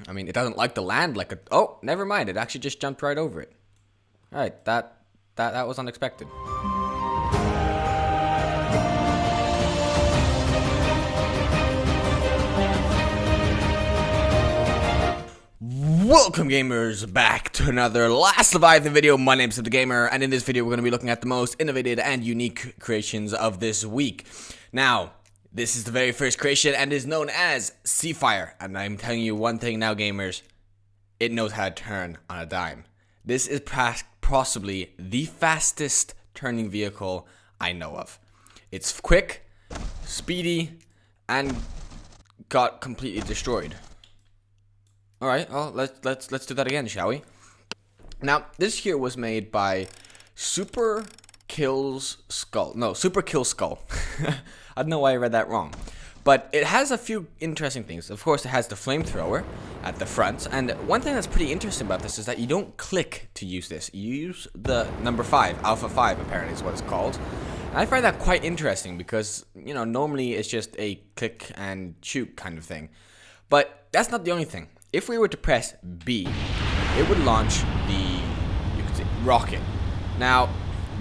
I mean, it doesn't like to land like a... Oh, never mind. It actually just jumped right over it. All right, that was unexpected. Welcome gamers back to another Last Leviathan video. My name's SebTheGamer, and in this video we're going to be looking at the most innovative and unique creations of this week. Now, this is the very first creation and is known as Seafire, and I'm telling you one thing now gamers, it knows how to turn on a dime. This is possibly the fastest turning vehicle I know of. It's quick, speedy, and got completely destroyed. All right, well, let's do that again, shall we? Now, this here was made by Super Kill Skull. I don't know why I read that wrong. But it has a few interesting things. Of course, it has the flamethrower at the front. And one thing that's pretty interesting about this is that you don't click to use this. You use the number 5, Alpha 5 apparently is what it's called. And I find that quite interesting because, you know, normally it's just a click and shoot kind of thing. But that's not the only thing. If we were to press B, it would launch the, you could say, rocket. Now,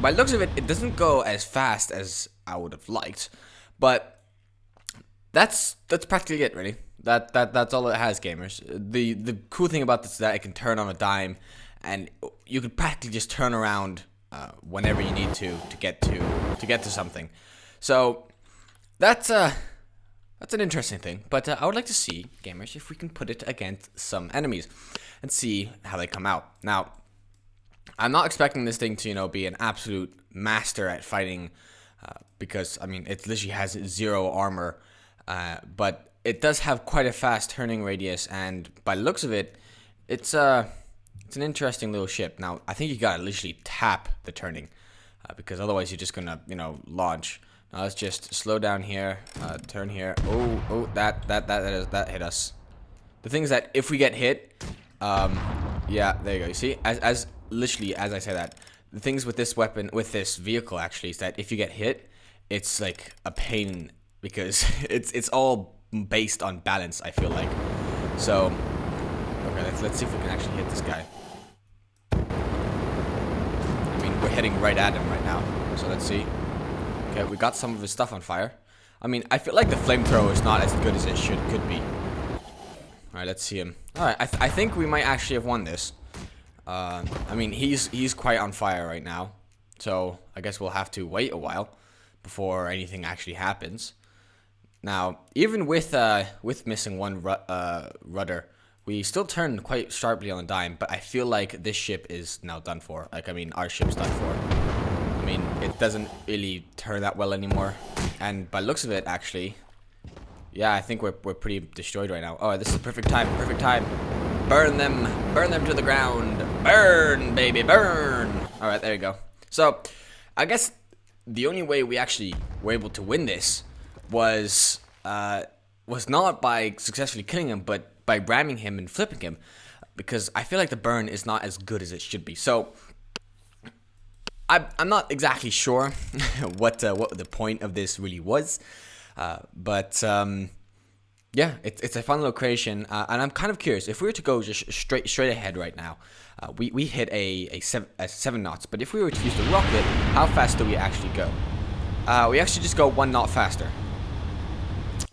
by the looks of it, it doesn't go as fast as I would have liked, but that's practically it, really. That's all it has, gamers. The cool thing about this is that it can turn on a dime, and you can practically just turn around whenever you need to get to something. So that's an interesting thing, but I would like to see, gamers, if we can put it against some enemies and see how they come out. Now, I'm not expecting this thing to, you know, be an absolute master at fighting, because, I mean, it literally has 0 armor, but it does have quite a fast turning radius, and by the looks of it, it's an interesting little ship. Now, I think you gotta literally tap the turning, because otherwise you're just gonna, you know, launch. Now let's just slow down here, turn here. Oh, that hit us. The thing is that if we get hit, yeah, there you go. You see, as literally as I say that, the things with this weapon, with this vehicle actually, is that if you get hit, it's like a pain because it's all based on balance. I feel like. So, okay, let's see if we can actually hit this guy. I mean, we're heading right at him right now. So let's see. Okay, we got some of his stuff on fire. I mean, I feel like the flamethrower is not as good as it could be. Alright, let's see him. Alright, I think we might actually have won this. I mean, he's quite on fire right now. So, I guess we'll have to wait a while before anything actually happens. Now, even with missing one rudder, we still turn quite sharply on the dime, but I feel like this ship is now done for. Like, I mean, our ship's done for. I mean, it doesn't really turn that well anymore, and by looks of it, actually, yeah, I think we're pretty destroyed right now. Oh, this is the perfect time, burn them to the ground, burn, baby, burn. All right, there you go. So, I guess the only way we actually were able to win this was not by successfully killing him, but by ramming him and flipping him, because I feel like the burn is not as good as it should be. So, I'm not exactly sure what the point of this really was, but yeah, it's a fun little creation, and I'm kind of curious if we were to go just straight ahead right now. We hit a 7 knots, but if we were to use the rocket, how fast do we actually go? We actually just go 1 knot faster.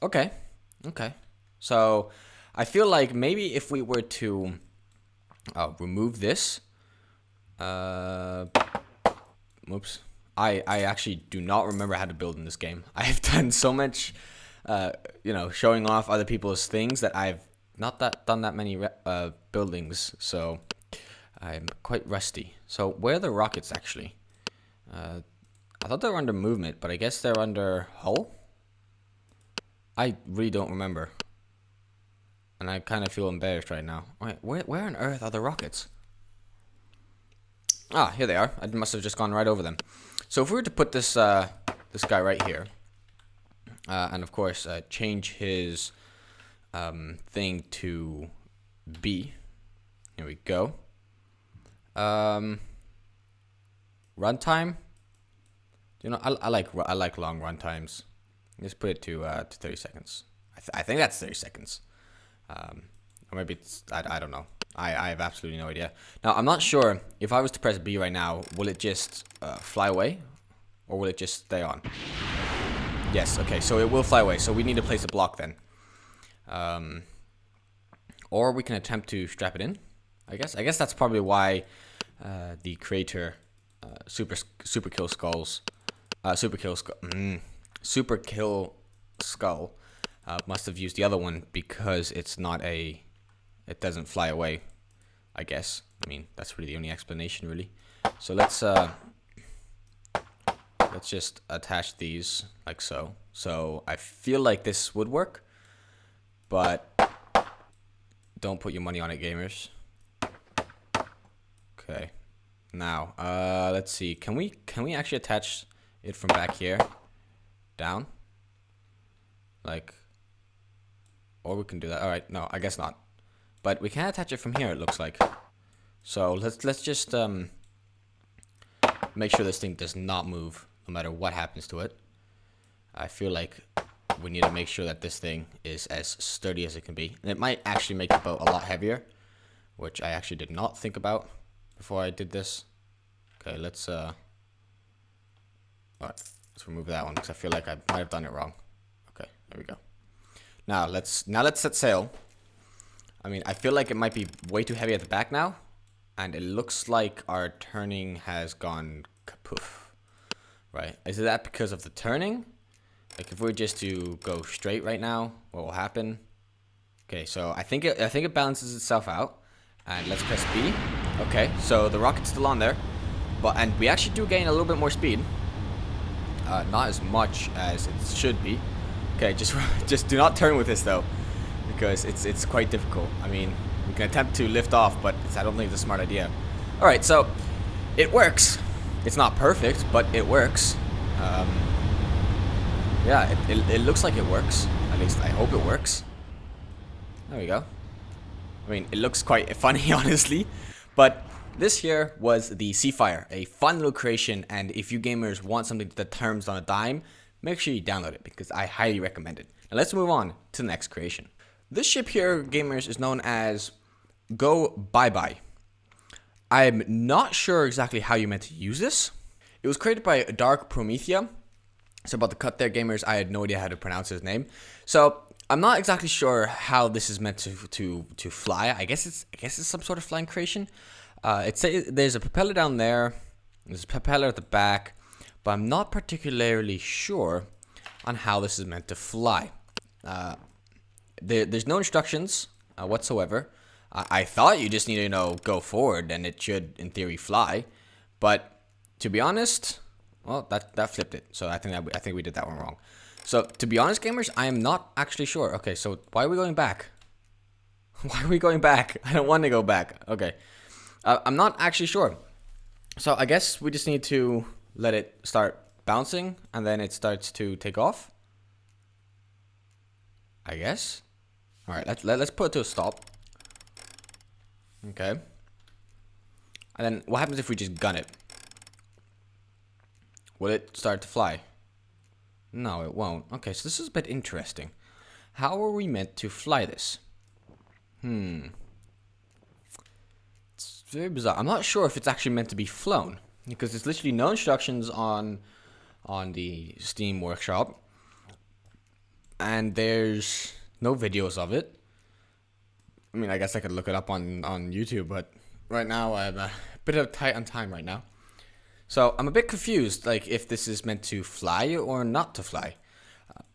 Okay. So I feel like maybe if we were to remove this, oops. I actually do not remember how to build in this game. I have done so much, you know, showing off other people's things that I've not done that many buildings, so I'm quite rusty. So where are the rockets actually? I thought they were under movement, but I guess they're under hull? I really don't remember. And I kind of feel embarrassed right now. Wait, where on earth are the rockets? Ah, here they are. I must have just gone right over them. So if we were to put this this guy right here, and of course change his thing to B. Here we go. Runtime. You know, I like long run times. Let's put it to 30 seconds. I think that's 30 seconds. Or maybe it's, I don't know. I have absolutely no idea. Now, I'm not sure if I was to press B right now, will it just fly away? Or will it just stay on? Yes, okay, so it will fly away. So we need to place a block then. Or we can attempt to strap it in, I guess. I guess that's probably why the creator, Super Kill Skull must have used the other one because it's not a... It doesn't fly away, I guess. I mean, that's really the only explanation, really. So let's just attach these like so. So I feel like this would work, but don't put your money on it, gamers. Okay. Now, let's see. Can we actually attach it from back here down? Like, or we can do that. All right. No, I guess not. But we can attach it from here, it looks like. So let's just make sure this thing does not move no matter what happens to it. I feel like we need to make sure that this thing is as sturdy as it can be. And it might actually make the boat a lot heavier, which I actually did not think about before I did this. Okay, let's all right, let's remove that one because I feel like I might have done it wrong. Okay, there we go. Now let's set sail. I mean, I feel like it might be way too heavy at the back now, and it looks like our turning has gone kapoof. Right? Is it that because of the turning? Like, if we were just to go straight right now, what will happen? Okay, so I think it balances itself out, and let's press B. Okay, so the rocket's still on there, and we actually do gain a little bit more speed. Not as much as it should be. Okay, just do not turn with this though, because it's quite difficult. I mean, we can attempt to lift off, but I don't think it's a smart idea. All right, so it works. It's not perfect, but it works. Yeah, it looks like it works. At least I hope it works. There we go. I mean, it looks quite funny, honestly. But this here was the Seafire, a fun little creation. And if you gamers want something that turns on a dime, make sure you download it because I highly recommend it. Now let's move on to the next creation. This ship here, gamers, is known as GoByeBye. I'm not sure exactly how you meant to use this. It was created by Dark Promethea. So about the cut there, gamers, I had no idea how to pronounce his name. So I'm not exactly sure how this is meant to fly. I guess it's some sort of flying creation. There's a propeller down there. There's a propeller at the back, but I'm not particularly sure on how this is meant to fly. There's no instructions whatsoever. I thought you just need to go forward and it should, in theory, fly. But to be honest, well, that flipped it. So I think we did that one wrong. So to be honest, gamers, I am not actually sure. Okay, so why are we going back? Why are we going back? I don't want to go back. Okay, I'm not actually sure. So I guess we just need to let it start bouncing and then it starts to take off. I guess. All right, let's put it to a stop. Okay. And then what happens if we just gun it? Will it start to fly? No, it won't. Okay, so this is a bit interesting. How are we meant to fly this? It's very bizarre. I'm not sure if it's actually meant to be flown because there's literally no instructions on the Steam Workshop, and there's no videos of it. I mean, I guess I could look it up on YouTube, but right now I'm a bit of tight on time right now. So I'm a bit confused, like if this is meant to fly or not to fly.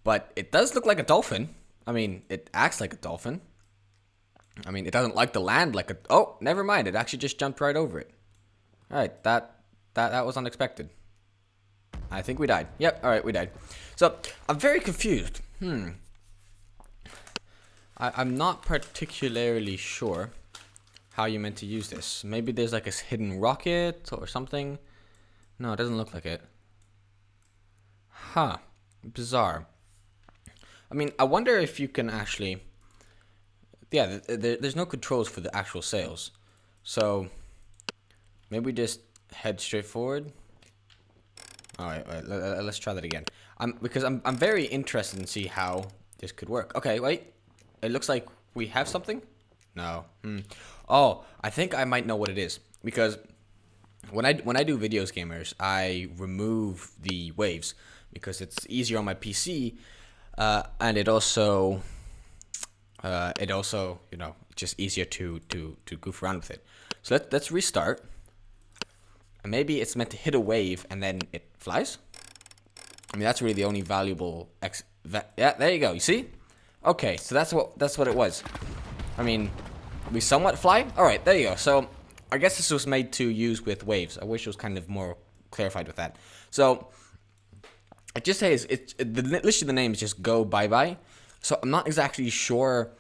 But it does look like a dolphin. I mean, it acts like a dolphin. I mean, it doesn't like the land like a... Oh, never mind. It actually just jumped right over it. All right, that was unexpected. I think we died. Yep, all right, we died. So I'm very confused. I'm not particularly sure how you meant to use this. Maybe there's like a hidden rocket or something. No, it doesn't look like it. Huh. Bizarre. I mean, I wonder if you can actually... Yeah, there's no controls for the actual sails. So, maybe just head straight forward. Alright, let's try that again. Because I'm very interested in see how this could work. Okay, wait. It looks like we have something. No. Oh, I think I might know what it is, because when I do videos, gamers, I remove the waves because it's easier on my PC, and it also you know, just easier to goof around with it. So let's restart. And maybe it's meant to hit a wave and then it flies. I mean, that's really the only valuable yeah, there you go. You see? Okay, so that's what it was. I mean, we somewhat fly. All right, there you go. So I guess this was made to use with waves. I wish it was kind of more clarified with that. So it just says literally the name is just GoByeBye. So I'm not exactly sure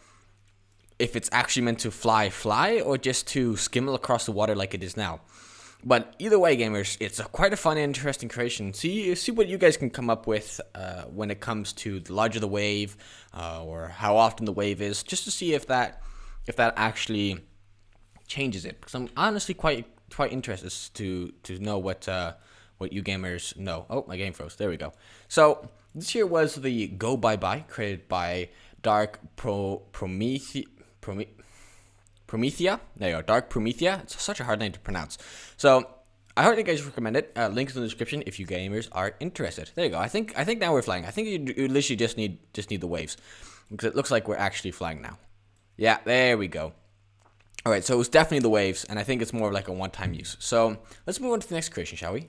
if it's actually meant to fly or just to skim across the water like it is now. But either way, gamers, it's quite a fun and interesting creation. See what you guys can come up with when it comes to the larger the wave, or how often the wave is, just to see if that actually changes it. Because I'm honestly quite interested to know what you gamers know. Oh, my game froze. There we go. So this here was the GoByeBye, created by Dark Promethea. There you go, Dark Promethea. It's such a hard name to pronounce. So I highly guys recommend it. Links in the description if you gamers are interested. There you go. I think now we're flying. I think you literally just need the waves, because it looks like we're actually flying now. Yeah, there we go. All right, so it was definitely the waves, and I think it's more like a one-time use. So let's move on to the next creation, shall we?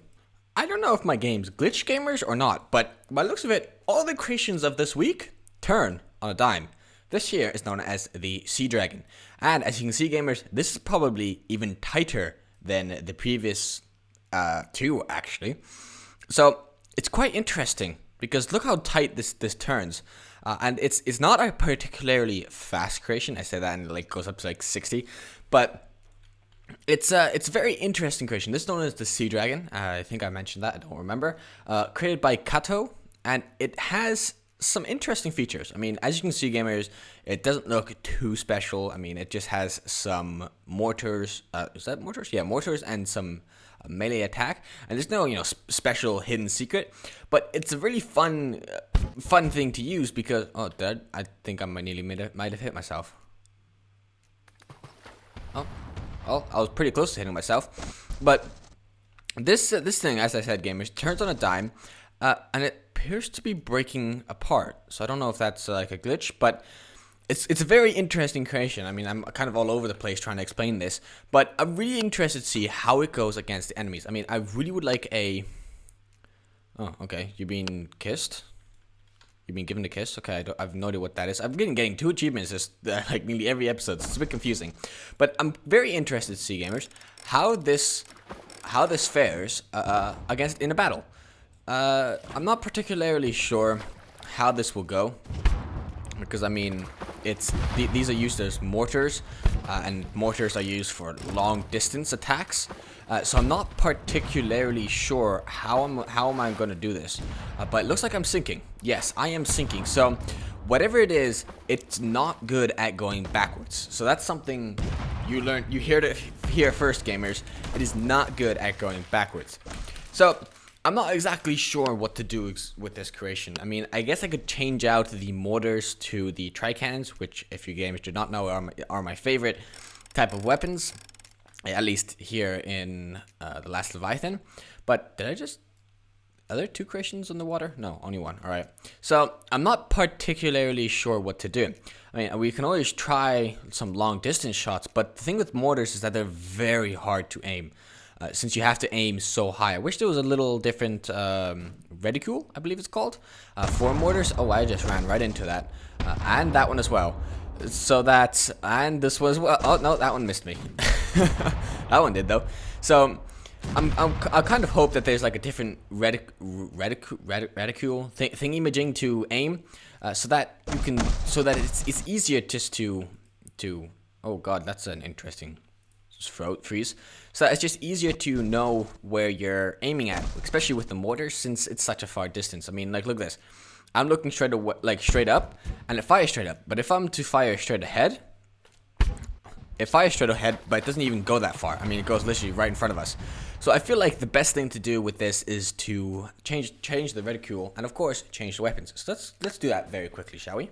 I don't know if my game's glitch, gamers, or not, but by the looks of it, all the creations of this week turn on a dime. This here is known as the Sea Dragon. And as you can see, gamers, this is probably even tighter than the previous two, actually. So it's quite interesting, because look how tight this turns. And it's not a particularly fast creation. I say that and it like goes up to like 60. But it's a very interesting creation. This is known as the Sea Dragon. I think I mentioned that. I don't remember. Created by Kato. And it has some interesting features. I mean, as you can see, gamers, it doesn't look too special. I mean, it just has some mortars. Is that mortars? Yeah, mortars and some melee attack. And there's no, you know, special hidden secret. But it's a really fun thing to use because I think I might have hit myself. Oh, I was pretty close to hitting myself. But this thing, as I said, gamers, turns on a dime, and it appears to be breaking apart. So I don't know if that's like a glitch, but it's a very interesting creation. I mean, I'm kind of all over the place trying to explain this, but I'm really interested to see how it goes against the enemies. I mean, I really would like a... Oh, okay. You're being kissed? You've been given a kiss? Okay, I have no idea what that is. I've been getting 2 achievements this, like nearly every episode, so it's a bit confusing. But I'm very interested to see, gamers, how this fares against in a battle. I'm not particularly sure how this will go, because I mean, these are used as mortars, and mortars are used for long distance attacks. So I'm not particularly sure how am I going to do this, but it looks like I'm sinking. Yes, I am sinking. So whatever it is, it's not good at going backwards. So that's something you hear it here first, gamers. It is not good at going backwards. So I'm not exactly sure what to do with this creation. I mean, I guess I could change out the mortars to the tri-cannons, which, if you gamers do not know, are my favorite type of weapons, at least here in the last Leviathan. But are there 2 creations on the water? No, only 1. All right. So I'm not particularly sure what to do. I mean, we can always try some long distance shots, but the thing with mortars is that they're very hard to aim. Since you have to aim so high. I wish there was a little different reticule, I believe it's called, for mortars. Oh, I just ran right into that. And that one as well. So that's, and this was, well, oh no, that one missed me. That one did though. So I kind of hope that there's like a different reticule thingy-majing to aim, so that it's easier just to, oh god, that's an interesting throat freeze. So it's just easier to know where you're aiming at, especially with the mortar, since it's such a far distance. I mean, like, look at this. I'm looking straight up, and it fires straight up. But if I'm to fire straight ahead, it fires straight ahead, but it doesn't even go that far. I mean, it goes literally right in front of us. So I feel like the best thing to do with this is to change the reticule, and of course, change the weapons. So let's do that very quickly, shall we?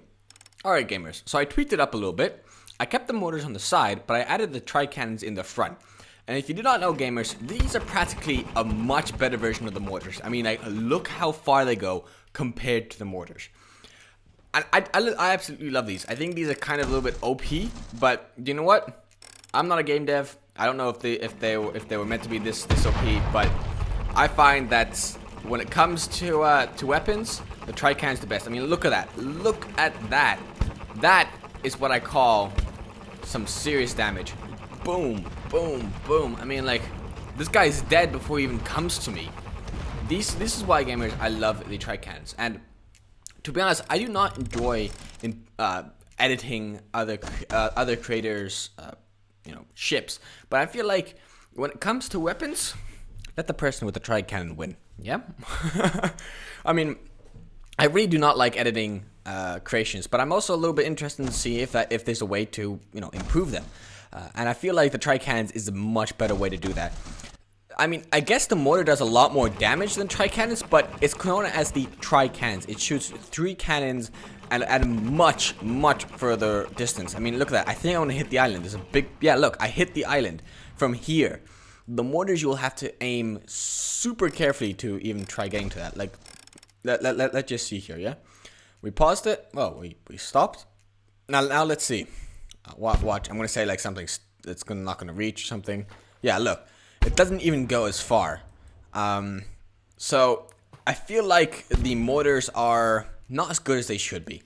Alright, gamers. So I tweaked it up a little bit. I kept the mortars on the side, but I added the tri-cannons in the front. And if you do not know, gamers, these are practically a much better version of the mortars. I mean, like, look how far they go compared to the mortars. And I absolutely love these. I think these are kind of a little bit OP, but you know what? I'm not a game dev. I don't know if they were meant to be this OP, but I find that when it comes to weapons, the tri-cannon's the best. I mean, look at that. Look at that. That is what I call some serious damage. Boom, boom, boom. I mean, like, this guy's dead before he even comes to me. This is why, gamers, I love the tri-cannons. And to be honest, I do not enjoy editing other creators' ships. But I feel like when it comes to weapons, let the person with the tri-cannon win. Yeah. I mean, I really do not like editing creations, but I'm also a little bit interested to see if there's a way to improve them. And I feel like the tri-cannons is a much better way to do that. I mean, I guess the mortar does a lot more damage than tri-cannons, but it's known as the tri-cannons. It shoots 3 cannons and at a much further distance. I mean, look at that. I think I want to hit the island. There's a big... Yeah, look, I hit the island from here. The mortars, you will have to aim super carefully to even try getting to that. Like, let's just see here, yeah? We paused it. Well, we stopped. Now let's see. Watch. I'm gonna say like something that's not gonna reach something. Yeah, look, it doesn't even go as far. So I feel like the mortars are not as good as they should be.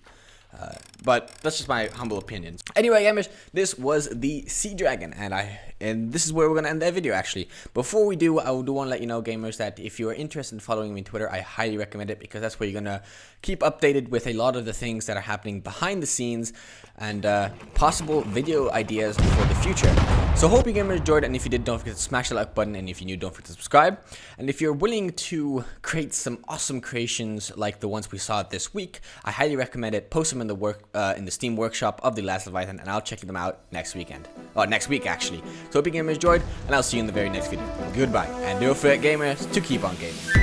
But that's just my humble opinion. Anyway, gamers, this was the Sea Dragon, and this is where we're gonna end that video. Actually, before we do, I do want to let you know, gamers, that if you are interested in following me on Twitter, I highly recommend it, because that's where you're gonna keep updated with a lot of the things that are happening behind the scenes and possible video ideas for the future. So hope you gamers enjoyed, and if you did, don't forget to smash the like button, and if you're new, don't forget to subscribe. And if you're willing to create some awesome creations like the ones we saw this week, I highly recommend it. Post them in the Steam workshop of the last Leviathan, and I'll check them out next week actually. So hope you gamers enjoyed, and I'll see you in the very next video. Goodbye, and don't forget, gamers, to keep on gaming.